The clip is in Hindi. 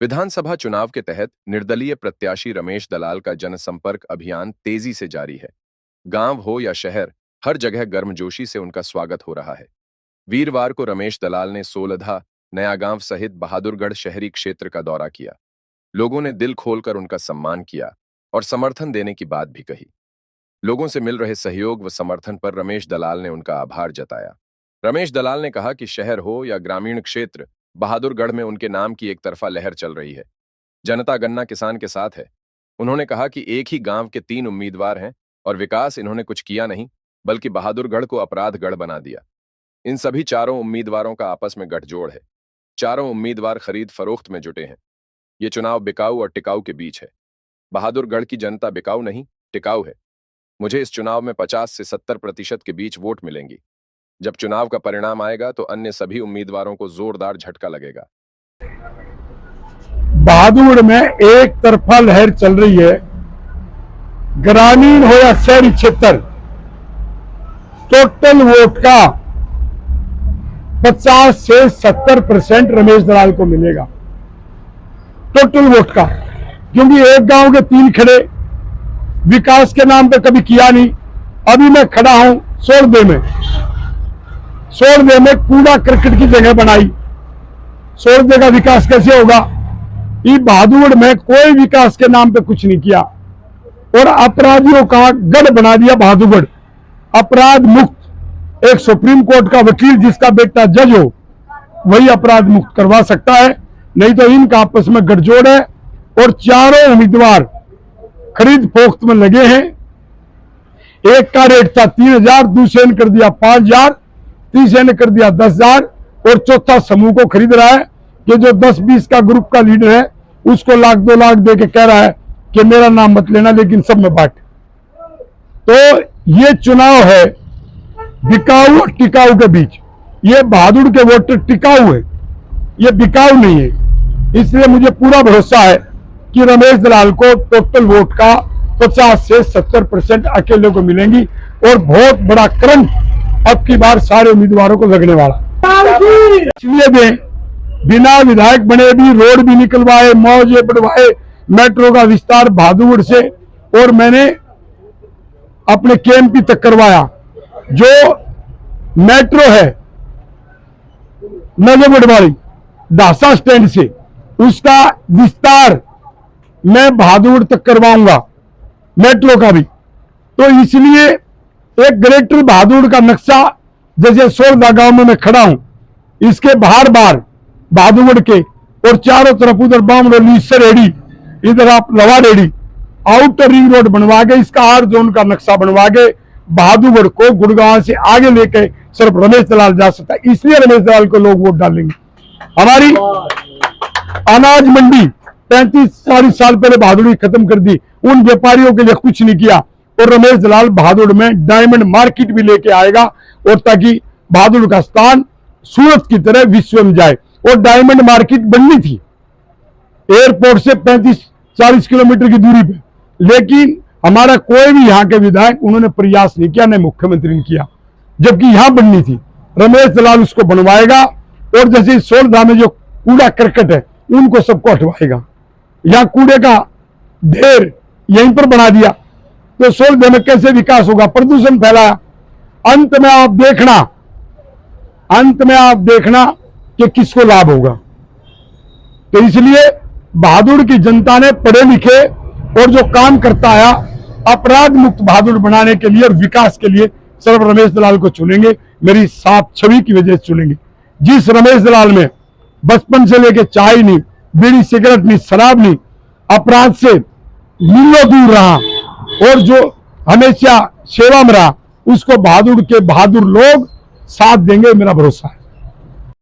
विधानसभा चुनाव के तहत निर्दलीय प्रत्याशी रमेश दलाल का जनसंपर्क अभियान तेजी से जारी है। गांव हो या शहर, हर जगह गर्मजोशी से उनका स्वागत हो रहा है। वीरवार को रमेश दलाल ने सोलधा, नयागांव सहित बहादुरगढ़ शहरी क्षेत्र का दौरा किया। लोगों ने दिल खोलकर उनका सम्मान किया और समर्थन देने की बात भी कही। लोगों से मिल रहे सहयोग व समर्थन पर रमेश दलाल ने उनका आभार जताया। रमेश दलाल ने कहा कि शहर हो या ग्रामीण क्षेत्र, बहादुरगढ़ में उनके नाम की एक तरफा लहर चल रही है। जनता गन्ना किसान के साथ है। उन्होंने कहा कि एक ही गांव के 3 उम्मीदवार हैं और विकास इन्होंने कुछ किया नहीं, बल्कि बहादुरगढ़ को अपराधगढ़ बना दिया। इन सभी चारों उम्मीदवारों का आपस में गठजोड़ है। चारों उम्मीदवार खरीद फरोख्त में जुटे हैं। ये चुनाव बिकाऊ और टिकाऊ के बीच है। बहादुरगढ़ की जनता बिकाऊ नहीं, टिकाऊ है। मुझे इस चुनाव में 50 से 70% के बीच वोट मिलेंगी। जब चुनाव का परिणाम आएगा तो अन्य सभी उम्मीदवारों को जोरदार झटका लगेगा। बहादुरगढ़ में एक तरफा लहर चल रही है। ग्रामीण हो या शहरी क्षेत्र, टोटल वोट का 50 से 70% रमेश दलाल को मिलेगा। टोटल वोट का, क्योंकि एक गांव के 3 खड़े, विकास के नाम पे कभी किया नहीं। अभी मैं खड़ा हूं सोलदे में कूड़ा करकट की जगह बनाई। सोलदे का विकास कैसे होगा? ये बहादुरगढ़ में कोई विकास के नाम पे कुछ नहीं किया और अपराधियों का गढ़ बना दिया बहादुरगढ़। अपराध मुक्त, एक सुप्रीम कोर्ट का वकील जिसका बेटा जज हो वही अपराध मुक्त करवा सकता है, नहीं तो इनका आपस में गठजोड़ है। और चारों उम्मीदवार खरीद फोख्त में लगे हैं। एक का रेट था 3,000, दूसरे ने कर दिया 5,000, तीसरे ने कर दिया 10,000 और चौथा समूह को खरीद रहा है कि जो 10-20 का ग्रुप का लीडर है उसको 1,00,000-2 लाख दे के कह रहा है कि मेरा नाम मत लेना, लेकिन सब में बांट। तो ये चुनाव है बिकाऊ और टिकाऊ के बीच। ये बहादुर के वोटर टिकाऊ है, ये बिकाऊ नहीं है। इसलिए मुझे पूरा भरोसा है कि रमेश दलाल को टोटल वोट का 50 से 70% अकेले को मिलेंगी और बहुत बड़ा करंट अब की बार सारे उम्मीदवारों को लगने वाला। इसलिए वे बिना विधायक बने भी रोड भी निकलवाए, मौजे बढ़वाए, मेट्रो का विस्तार बहादुरगढ़ से, और मैंने अपने केएमपी तक करवाया। जो मेट्रो है नजफगढ़ वाली दासा स्टैंड से, उसका विस्तार मैं बहादुरगढ़ तक करवाऊंगा, मेट्रो का भी। तो इसलिए एक ग्रेटर बहादुरगढ़ का नक्शा, जैसे सोलदा गांव में मैं खड़ा हूं, इसके बाहर बहादुरगढ़ के और चारों तरफ, उधर बामरोली, सरेड़ी, इधर आप लवारेड़ी, आउटर रिंग रोड बनवा के इसका 8 जोन का नक्शा बनवा के बहादुरगढ़ को गुड़गांव से आगे लेके सिर्फ रमेश दलाल जा सकता है। इसलिए रमेश दलाल को लोग वोट डालेंगे। हमारी अनाज मंडी 35-40 साल पहले बहादुरगढ़ खत्म कर दी, उन व्यापारियों के लिए कुछ नहीं किया। और रमेश दलाल बहादुरगढ़ में डायमंड मार्केट भी लेके आएगा, और ताकि बहादुरगढ़ का स्थान सूरत की तरह विश्व में जाए। और डायमंड मार्केट बननी थी एयरपोर्ट से 35-40 किलोमीटर की दूरी पे, लेकिन हमारा कोई भी यहाँ के विधायक उन्होंने प्रयास नहीं किया, न मुख्यमंत्री ने किया, जबकि यहां बननी थी। रमेश दलाल उसको बनवाएगा और जैसे सोलधा में जो कूड़ा करकट है उनको सबको हटवाएगा। यहाँ कूड़े का ढेर यहीं पर बना दिया, तो सोलधा में कैसे विकास होगा? प्रदूषण फैलाया। अंत में आप देखना कि किसको लाभ होगा। तो इसलिए बहादुर की जनता ने पढ़े लिखे और जो काम करता आया, अपराध मुक्त बहादुर बनाने के लिए और विकास के लिए सिर्फ रमेश दलाल को चुनेंगे। मेरी साफ छवि की वजह से चुनेंगे। जिस रमेश दलाल में बचपन से लेके चाय नहीं, बीड़ी सिगरेट नहीं, शराब नहीं, अपराध से मीलों दूर रहा और जो हमेशा सेवा में रहा, उसको बहादुर के बहादुर लोग साथ देंगे, मेरा भरोसा है।